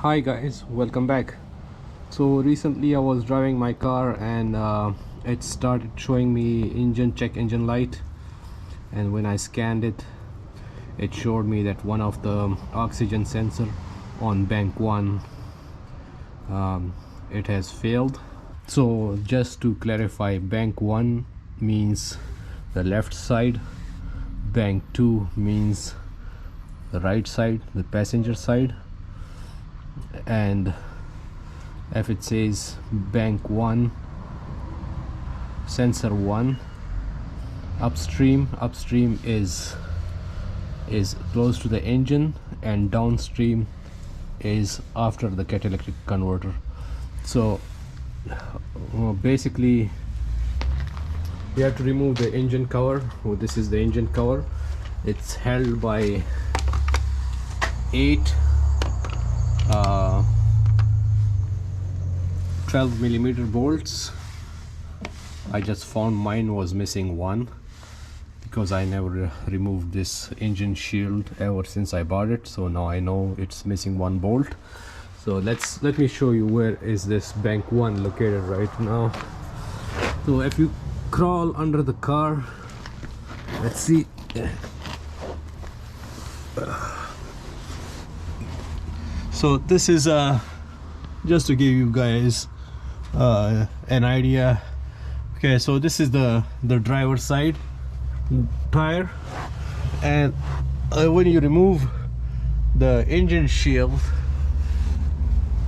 Hi guys, welcome back. So recently I was driving my car and it started showing me check engine light, and when I scanned it, it showed me that one of the oxygen sensor on bank 1 it has failed. So just to clarify, bank 1 means the left side, bank 2 means the right side, the passenger side. And if it says bank 1 sensor 1 upstream is close to the engine, and downstream is after the catalytic converter. So basically we have to remove the engine cover. This is the engine cover. It's held by 8 12mm bolts. I just found mine was missing one because I never removed this engine shield ever since I bought it, so now I know it's missing one bolt. So let me show you where is this bank 1 located right now. So if you crawl under the car, let's see. So this is just to give you guys an idea. Okay, so this is the driver's side tire, and when you remove the engine shield,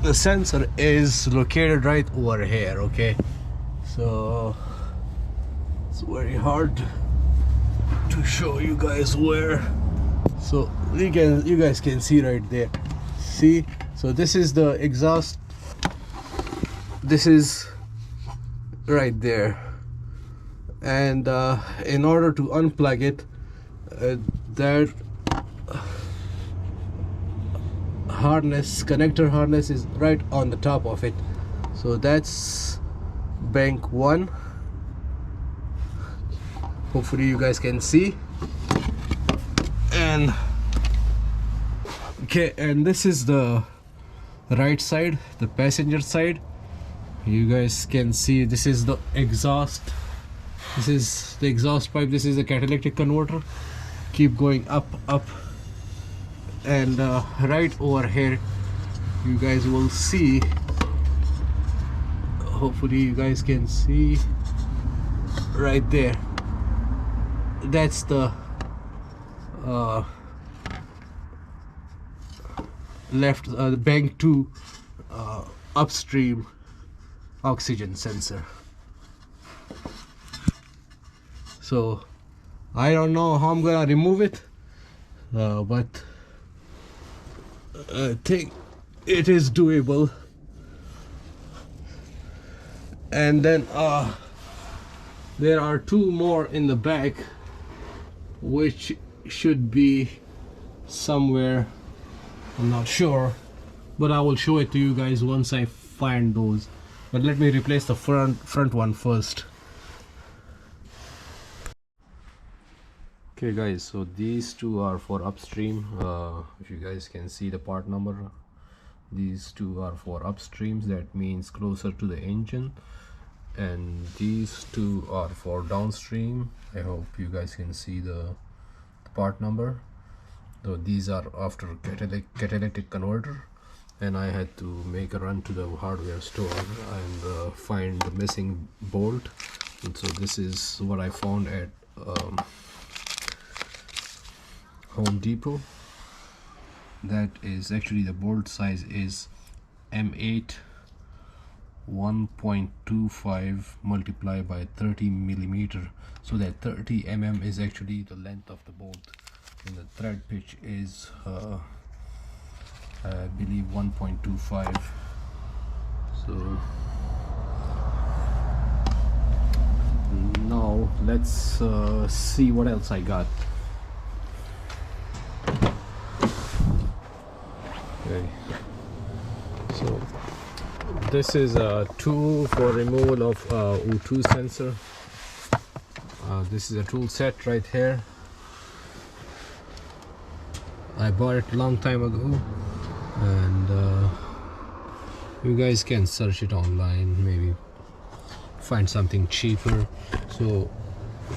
the sensor is located right over here. Okay, so it's very hard to show you guys where. So you guys can see right there. See, so this is the exhaust, this is right there, and in order to unplug it, that connector harness is right on the top of it. So that's bank 1. Hopefully you guys can see. And okay, and this is the right side, the passenger side. You guys can see this is the exhaust, this is the exhaust pipe, this is the catalytic converter. Keep going up, and right over here you guys will see, hopefully you guys can see right there, that's the left bank 2 upstream oxygen sensor. So I don't know how I'm gonna remove it, but I think it is doable. And then there are 2 more in the back, which should be somewhere, I'm not sure, but I will show it to you guys once I find those. But let me replace the front one first. Okay guys, so these 2 are for upstream. If you guys can see the part number, these 2 are for upstreams, that means closer to the engine, and these 2 are for downstream. I hope you guys can see the part number. So these are after catalytic converter, and I had to make a run to the hardware store and find the missing bolt. And so this is what I found at Home Depot. That is actually, the bolt size is M8 1.25 multiplied by 30mm. So that 30 mm is actually the length of the bolt, and the thread pitch is I believe 1.25. So now let's see what else I got. Okay, so this is a tool for removal of O2 sensor. This is a tool set right here. I bought it a long time ago, and You guys can search it online, maybe find something cheaper. So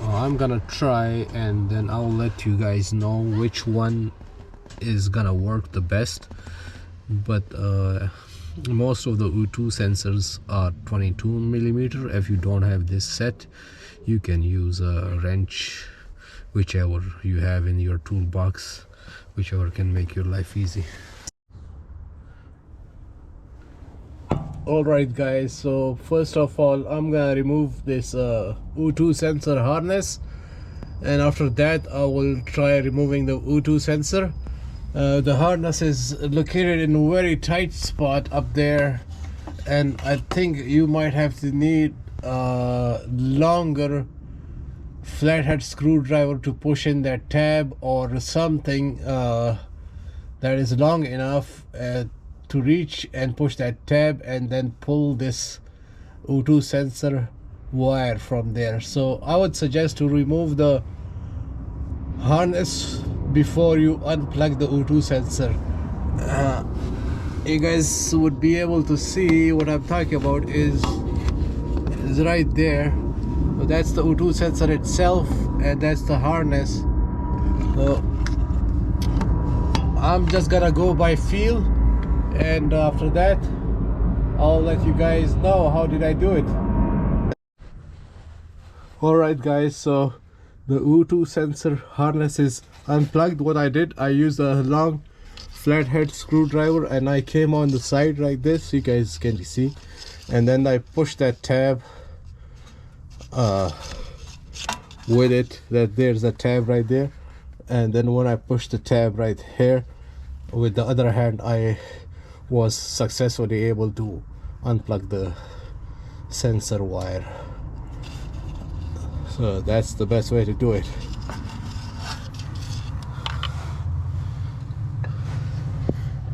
I'm gonna try, and then I'll let you guys know which one is gonna work the best. But most of the O2 sensors are 22mm. If you don't have this set, you can use a wrench, whichever you have in your toolbox, whichever can make your life easy. Alright guys, so first of all I'm gonna remove this O2 sensor harness, and after that I will try removing the O2 sensor. The harness is located in a very tight spot up there, and I think you might have to need a longer flathead screwdriver to push in that tab, or something that is long enough to reach and push that tab and then pull this O2 sensor wire from there. So I would suggest to remove the harness before you unplug the O2 sensor. You guys would be able to see what I'm talking about is right there. So that's the O2 sensor itself, and that's the harness. So I'm just gonna go by feel, and after that I'll let you guys know how did I do it. Alright guys, so the O2 sensor harness is unplugged. What I did, I used a long flathead screwdriver and I came on the side like this, you guys can see, and then I pushed that tab with it. That there's a tab right there, and then when I pushed the tab right here with the other hand, I was successfully able to unplug the sensor wire. So that's the best way to do it.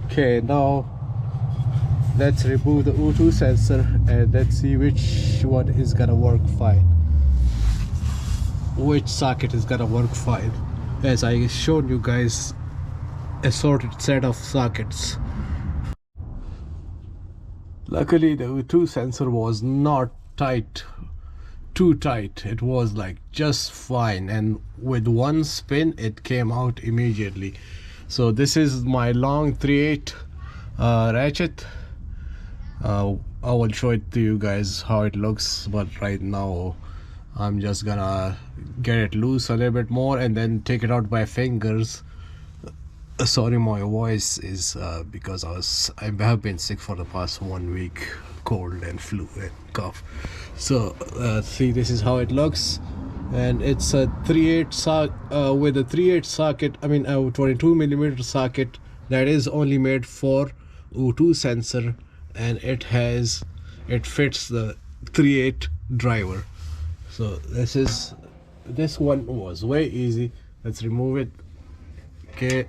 Okay, now let's remove the O2 sensor and let's see which one is gonna work fine, which socket is gonna work fine. As I showed you guys a sorted set of sockets. Luckily the O2 sensor was not too tight. It was like just fine, and with one spin it came out immediately. So this is my long 3/8 ratchet. I will show it to you guys how it looks, but right now I'm just gonna get it loose a little bit more and then take it out by fingers. Sorry, my voice is because I have been sick for the past 1 week, cold and flu and cough. So see, this is how it looks, and it's a 3/8 with a 3/8 socket. I mean a 22mm socket that is only made for O2 sensor, and it fits the 3/8 driver. So this one was way easy. Let's remove it. Okay,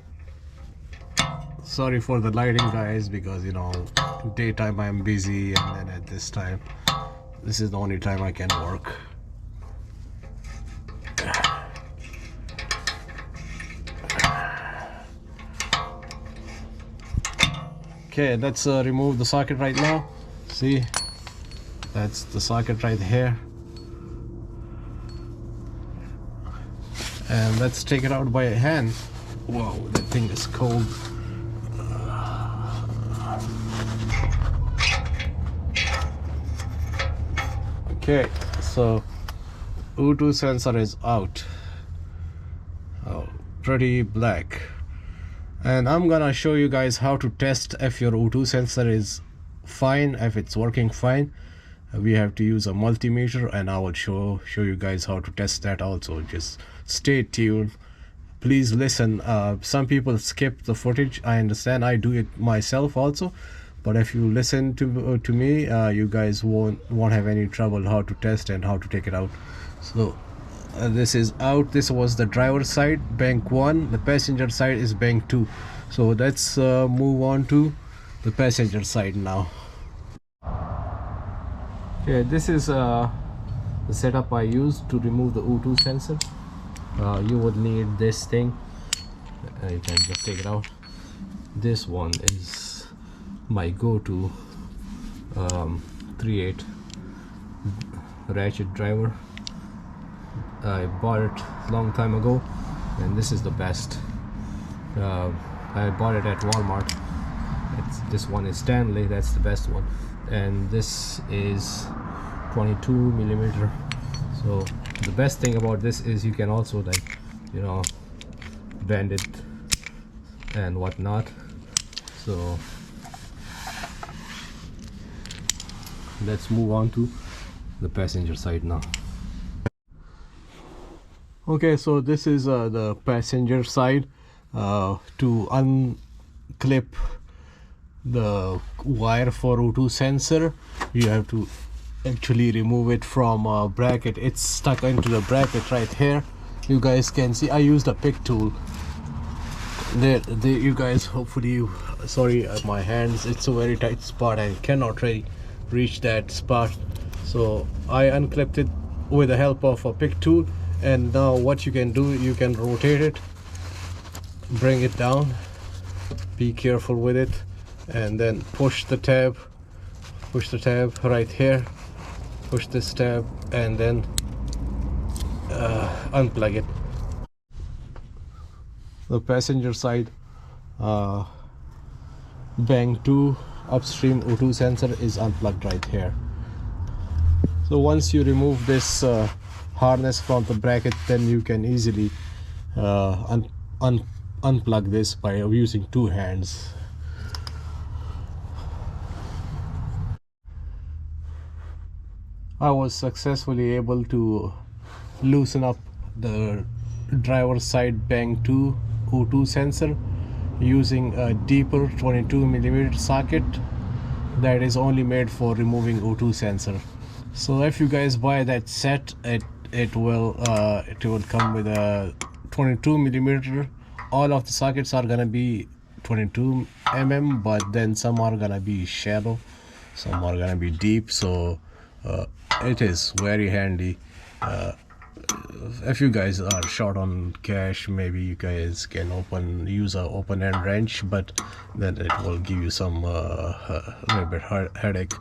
sorry for the lighting guys, because you know daytime I'm busy, and then at this time this is the only time I can work. Okay, let's remove the socket right now. See, that's the socket right here, and let's take it out by hand. Whoa, that thing is cold. Okay, so O2 sensor is out. Oh, pretty black. And I'm gonna show you guys how to test if your O2 sensor is fine, if it's working fine. We have to use a multimeter, and I will show you guys how to test that also. Just stay tuned, please listen. Some people skip the footage, I understand, I do it myself also, but if you listen to me, you guys won't have any trouble how to test and how to take it out. So this is out. This was the driver side, bank 1. The passenger side is bank 2. So let's move on to the passenger side now. Okay, this is the setup I used to remove the O2 sensor. You would need this thing. You can just take it out. This one is my go-to 3/8 ratchet driver. I bought it a long time ago, and this is the best. I bought it at Walmart. This one is Stanley, that's the best one, and this is 22 millimeter. So the best thing about this is you can also, like, you know, bend it and whatnot. So let's move on to the passenger side now. Okay, so this is the passenger side. To unclip the wire for O2 sensor, you have to actually remove it from a bracket. It's stuck into the bracket right here. You guys can see I used a pick tool. There, you guys, hopefully sorry, my hands, it's a very tight spot. I cannot really reach that spot, so I unclipped it with the help of a pick tool. And now what you can do, you can rotate it, bring it down, be careful with it, and then push the tab right here, push this tab, and then unplug it. The passenger side Bang 2 Upstream O2 sensor is unplugged right here. So once you remove this harness from the bracket, then you can easily unplug this by using two hands. I was successfully able to loosen up the driver's side Bang 2 O2 sensor using a deeper 22mm socket that is only made for removing O2 sensor. So if you guys buy that set, it will come with a 22mm. All of the sockets are gonna be 22mm, but then some are gonna be shallow, some are gonna be deep. So it is very handy. If you guys are short on cash, maybe you guys can use a open end wrench, but then it will give you some little bit headache.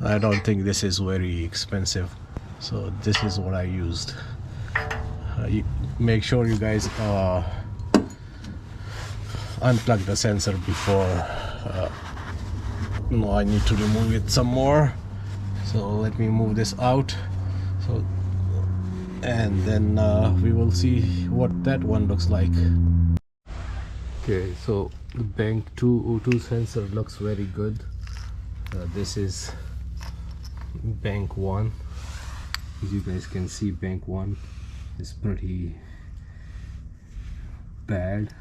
I don't think this is very expensive, so this is what I used. Make sure you guys unplug the sensor before no, I need to remove it some more. So let me move this out, so and then we will see what that one looks like. Okay, so the Bang 2 O2 sensor looks very good. This is Bang 1. As you guys can see, Bang 1 is pretty bad.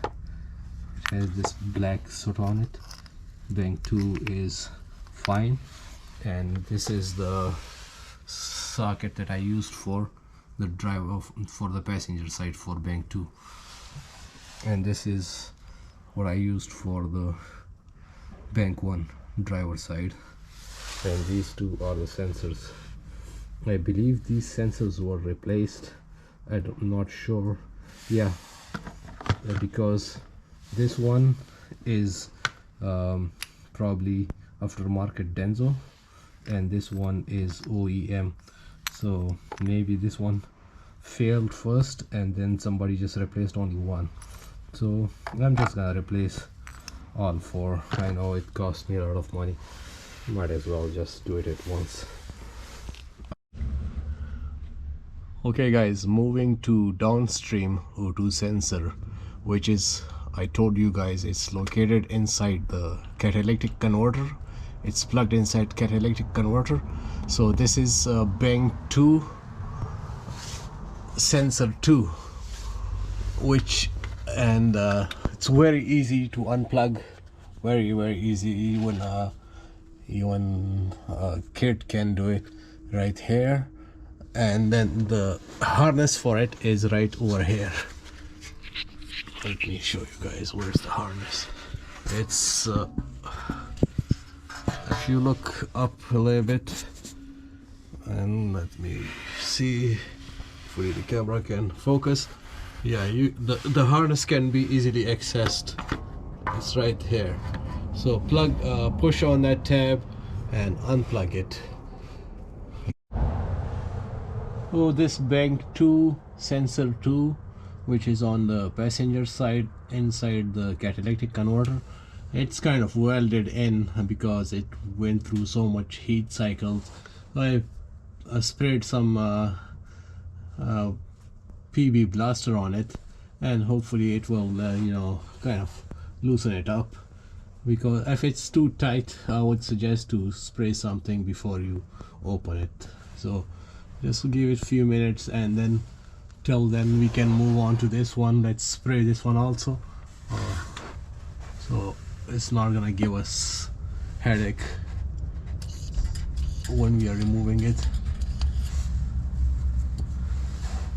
It has this black soot on it. Bang 2 is fine, and this is the socket that I used for the driver for the passenger side for Bang 2, and this is what I used for the Bang 1 driver side. And these two are the sensors. I believe these sensors were replaced. I'm not sure. Yeah, because this one is probably aftermarket Denso, and this one is OEM. So maybe this one failed first and then somebody just replaced only one. So I'm just gonna replace all four. I know it cost me a lot of money, might as well just do it at once. Okay guys, moving to Downstream O2 sensor, which is, I told you guys, it's located inside the catalytic converter. It's plugged inside catalytic converter. So this is Bang 2 sensor 2, which, and it's very easy to unplug, very easy. Even a kid can do it right here, and then the harness for it is right over here. Let me show you guys where's the harness. It's if you look up a little bit, and let me see, hopefully the camera can focus. Yeah, the harness can be easily accessed. It's right here. So push on that tab, and unplug it. So this bank 2 sensor 2, which is on the passenger side inside the catalytic converter, it's kind of welded in because it went through so much heat cycles. I sprayed some PB blaster on it, and hopefully it will you know, kind of loosen it up, because if it's too tight I would suggest to spray something before you open it. So just give it a few minutes, and then till then we can move on to this one. Let's spray this one also, so it's not gonna give us headache when we are removing it.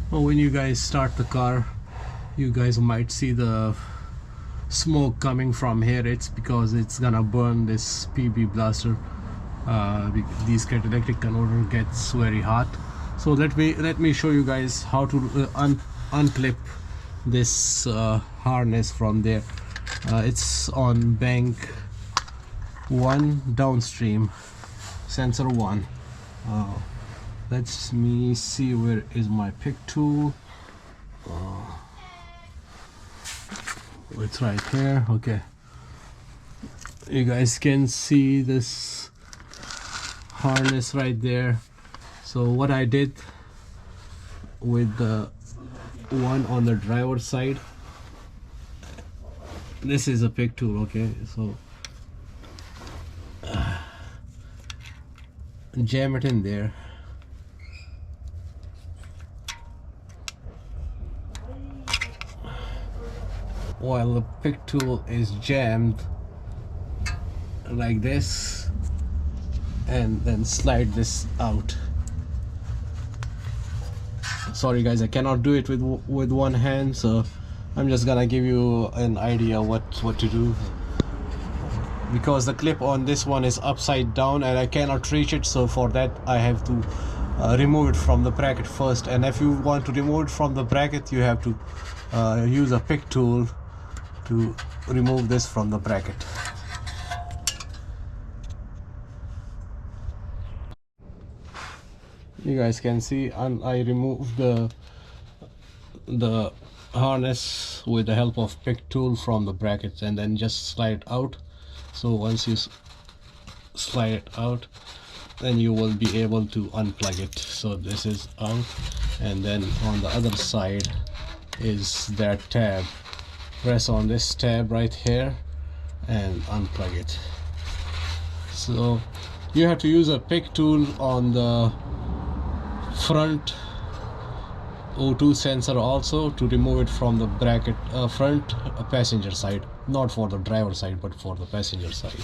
Well, when you guys start the car, you guys might see the smoke coming from here. It's because it's gonna burn this PB blaster. These catalytic converter gets very hot. So let me show you guys how to unclip this harness from there. It's on bank 1 downstream, sensor 1. Let me see, where is my pick tool. It's right here. Okay, you guys can see this harness right there. So what I did with the one on the driver's side, this is a pick tool. Okay, so jam it in there. While the pick tool is jammed like this, and then slide this out. Sorry guys, I cannot do it with one hand, so I'm just gonna give you an idea what to do, because the clip on this one is upside down and I cannot reach it. So for that I have to remove it from the bracket first, and if you want to remove it from the bracket, you have to use a pick tool to remove this from the bracket. You guys can see, and I removed the harness with the help of pick tool from the brackets, and then just slide out. So once you slide it out, then you will be able to unplug it. So this is out, and then on the other side is that tab. Press on this tab right here and unplug it. So you have to use a pick tool on the front O2 sensor also to remove it from the bracket, front passenger side, not for the driver side but for the passenger side.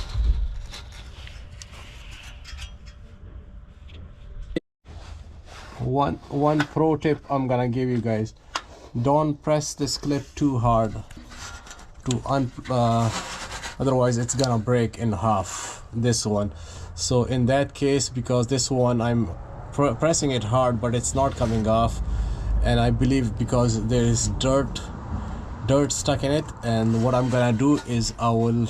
One pro tip I'm gonna give you guys: don't press this clip too hard otherwise it's gonna break in half, this one. So in that case, because this one I'm pressing it hard but it's not coming off, and I believe because there is dirt stuck in it, and what I'm gonna do is I will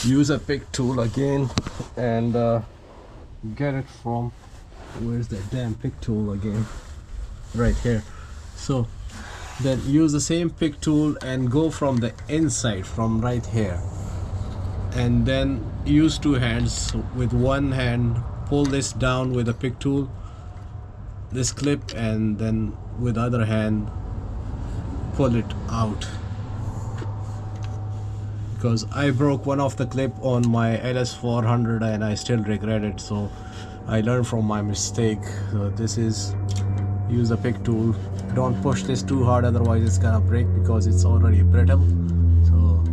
use a pick tool again and get it from, where's that damn pick tool again, right here. So then use the same pick tool and go from the inside, from right here, and then use two hands. With one hand pull this down with a pick tool, this clip, and then with the other hand pull it out, because I broke one of the clip on my LS400 and I still regret it. So I learned from my mistake. So this is, use a pick tool, don't push this too hard otherwise it's gonna break because it's already brittle. So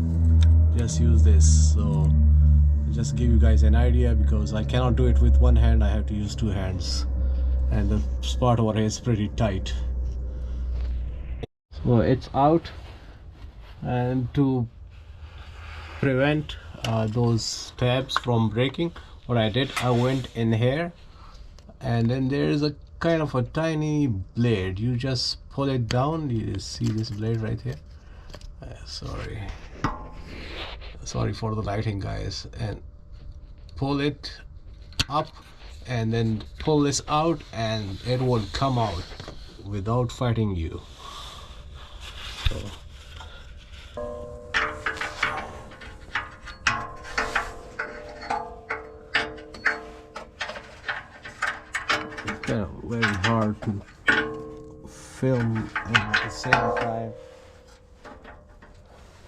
just use this. So just give you guys an idea, because I cannot do it with one hand, I have to use two hands, and the spot over here is pretty tight. So it's out, and to prevent those tabs from breaking, what I did, I went in here, and then there is a kind of a tiny blade. You just pull it down. You see this blade right here. Sorry for the lighting guys, and pull it up and then pull this out and it will come out without fighting you. So it's kind of very hard to film at the same time.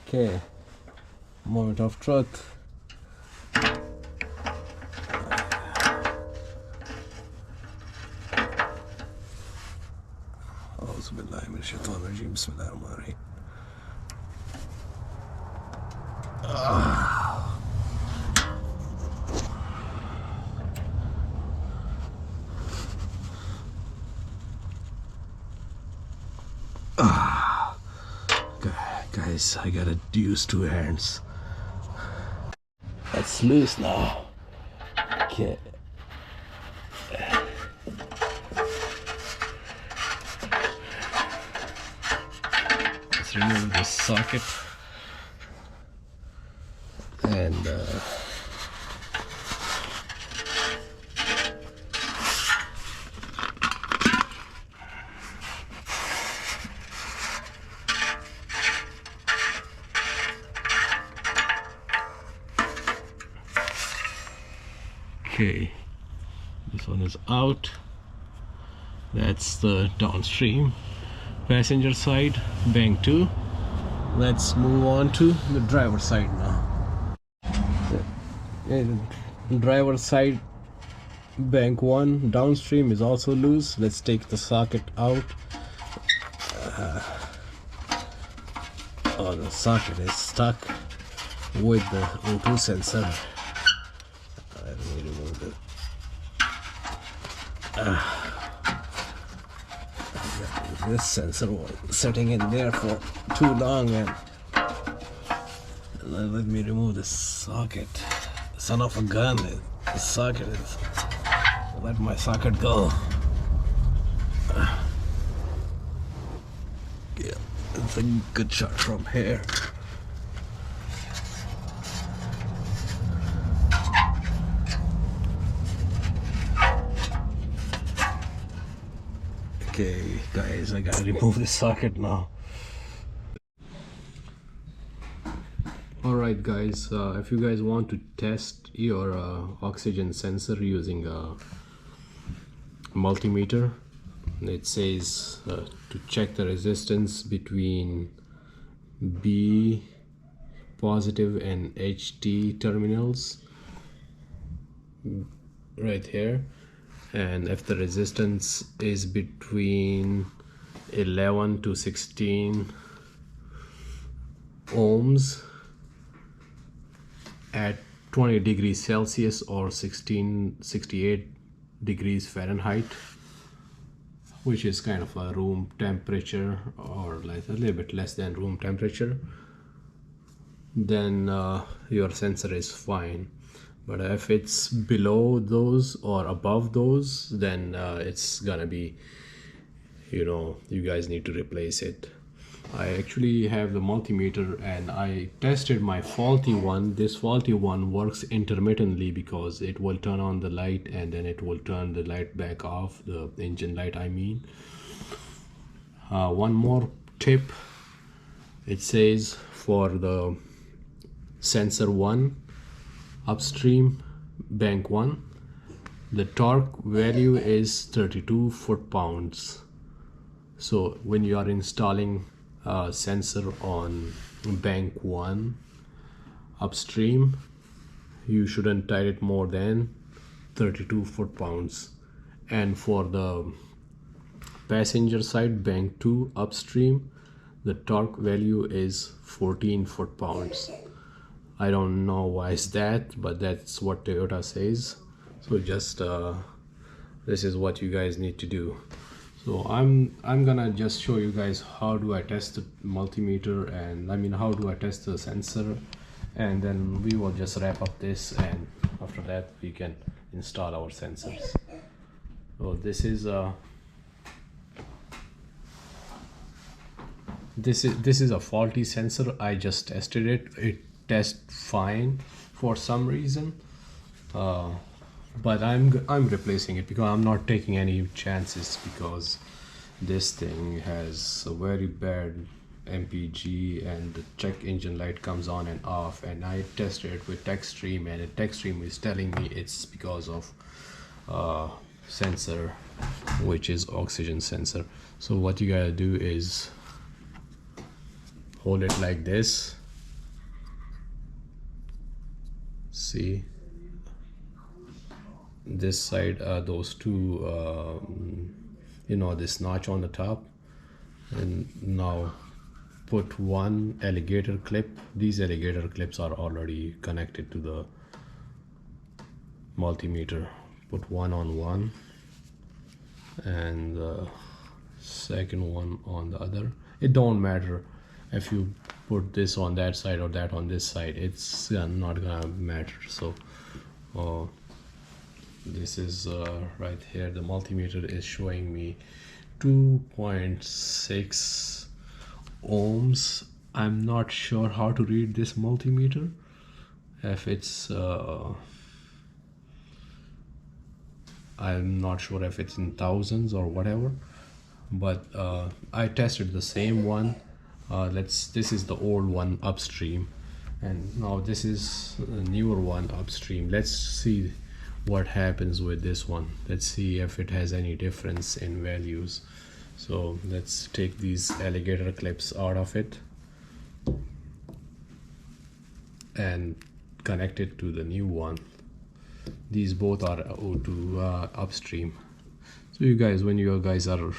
Okay, moment of truth. Guys, I gotta use two hands. That's loose now. Okay. Let's remove the socket and okay, this one is out. That's the downstream. Passenger side, bank 2. Let's move on to the driver side now. Driver side, bank 1, downstream is also loose. Let's take the socket out. Oh, the socket is stuck with the O2 sensor. Let me remove it. This sensor was sitting in there for too long, and let me remove the socket. Son of a gun, the socket is. Let my socket go. Yeah, it's a good shot from here. Okay, guys, I gotta remove the socket now. Alright guys, if you guys want to test your oxygen sensor using a multimeter, it says to check the resistance between B positive and HT terminals right here. And if the resistance is between 11 to 16 ohms at 20 degrees Celsius or 1668 degrees Fahrenheit, which is kind of a room temperature or like a little bit less than room temperature, then your sensor is fine. But if it's below those or above those, then it's gonna be, you guys need to replace it. I actually have the multimeter and I tested my faulty one. This faulty one works intermittently because it will turn on the light and then it will turn the light back off, the engine light I mean. One more tip, it says for the sensor 1, upstream, bank 1, the torque value is 32 foot-pounds. So when you are installing a sensor on bank 1 upstream, you shouldn't tighten it more than 32 foot-pounds. And for the passenger side, bank 2 upstream, the torque value is 14 foot-pounds. I don't know why is that, but that's what Toyota says. So just this is what you guys need to do. So I'm gonna just show you guys how do I test the multimeter, and I mean how do I test the sensor, and then we will just wrap up this, and after that we can install our sensors. So this is a faulty sensor. I just tested it. It tests fine for some reason. but I'm replacing it because I'm not taking any chances, because this thing has a very bad MPG and the check engine light comes on and off, and I tested it with Techstream, and Techstream is telling me it's because of sensor, which is oxygen sensor. So what you gotta do is hold it like this, see this side, those two you know, this notch on the top, and now put one alligator clip. These alligator clips are already connected to the multimeter. Put one on one and the second one on the other. It don't matter if you put this on that side or that on this side, it's not gonna matter. So this is right here, the multimeter is showing me 2.6 ohms. I'm not sure how to read this multimeter, if it's I'm not sure if it's in thousands or whatever, but I tested the same one. This is the old one, Upstream, and now this is a newer one, Upstream. Let's see what happens with this one. Let's see if it has any difference in values. So let's take these alligator clips out of it and connect it to the new one. These both are to Upstream. So you guys, when you guys are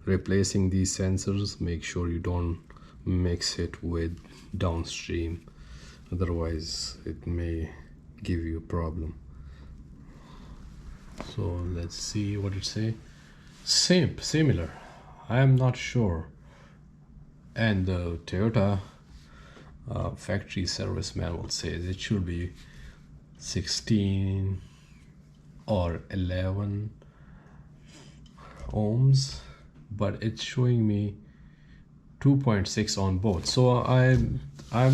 replacing these sensors, make sure you don't mix it with Downstream, otherwise it may give you a problem. So let's see what it say. Similar, I am not sure. And the Toyota factory service manual says it should be 16 or 11 ohms, but it's showing me 2.6 on both. So I'm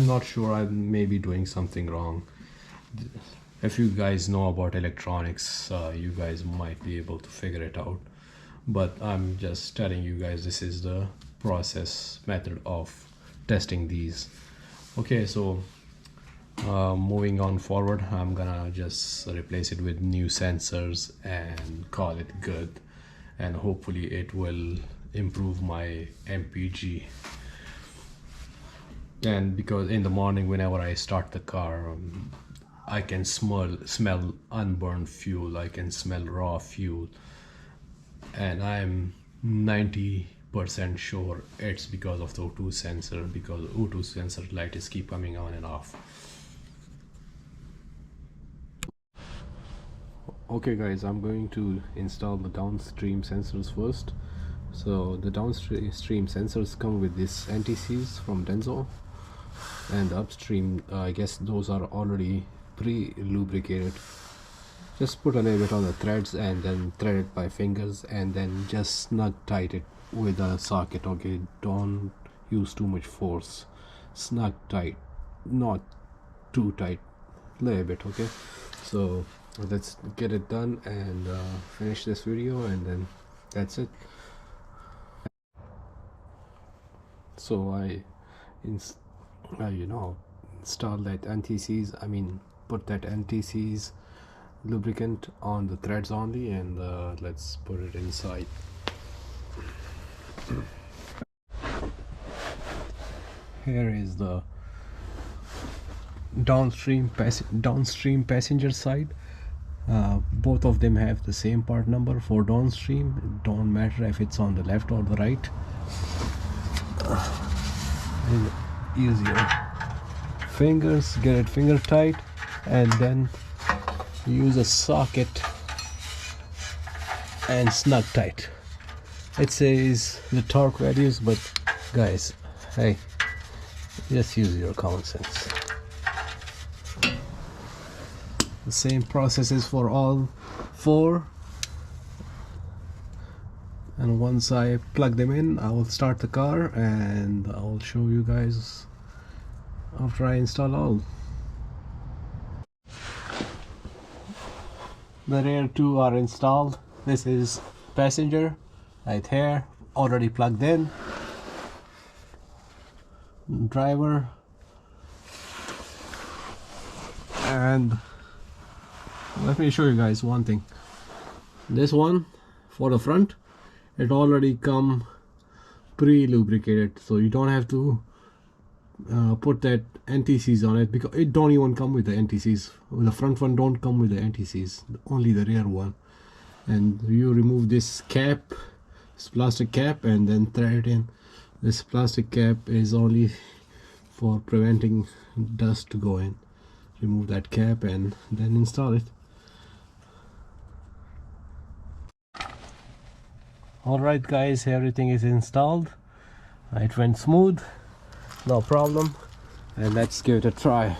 not sure, I may be doing something wrong. If you guys know about electronics, you guys might be able to figure it out, but I'm just telling you guys this is the process method of testing these. Okay, so moving on forward, I'm gonna just replace it with new sensors and call it good, and hopefully it will improve my MPG. And because in the morning whenever I start the car, I can smell unburned fuel, I can smell raw fuel, and I'm 90% sure it's because of the O2 sensor, because O2 sensor light is keep coming on and off. Okay guys, I'm going to install the downstream sensors first. So the downstream sensors come with this anti-seize from Denso, and the upstream, I guess those are already pre-lubricated. Just put a little bit on the threads and then thread it by fingers, and then just snug tight it with a socket. Okay, don't use too much force, snug tight, not too tight, little bit. Okay, so let's get it done and finish this video, and then that's it. So I install that anti-seize, put that anti-seize lubricant on the threads only, and let's put it inside. Here is the downstream passenger side. Both of them have the same part number for downstream. It don't matter if it's on the left or the right. Use your fingers, get it finger tight, and then use a socket and snug tight. It says the torque values, but guys, hey, just use your common sense. The same process is for all four, and once I plug them in, I will start the car and I will show you guys after I install all. The rear two are installed. This is passenger right here, already plugged in. Driver, and let me show you guys one thing. This one for the front, it already come pre-lubricated, so you don't have to put that NTCs on it, because it don't even come with the NTCs. The front one don't come with the NTCs, only the rear one. And you remove this cap, this plastic cap, and then thread it in. This plastic cap is only for preventing dust to go in. Remove that cap and then install it. Alright guys, everything is installed. It went smooth, no problem, and let's give it a try.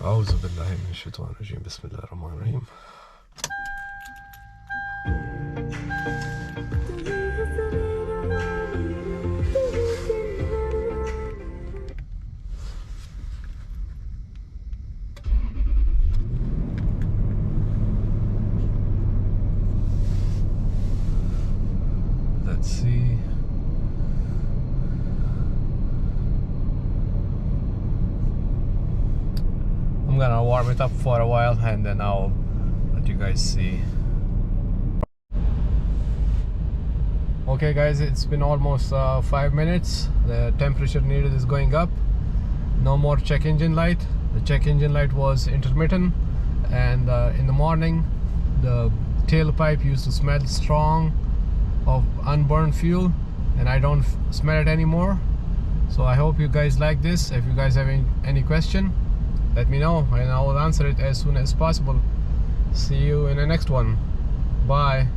أعوذ بالله من الشيطان الرجيم بسم الله الرحمن الرحيم. Let's see. I'm gonna warm it up for a while and then I'll let you guys see. Okay guys, it's been almost 5 minutes. The temperature needed is going up. No more check engine light. The check engine light was intermittent, and in the morning the tailpipe used to smell strong of unburned fuel, and I don't smell it anymore. So I hope you guys like this. If you guys have any question, let me know and I will answer it as soon as possible. See you in the next one. Bye.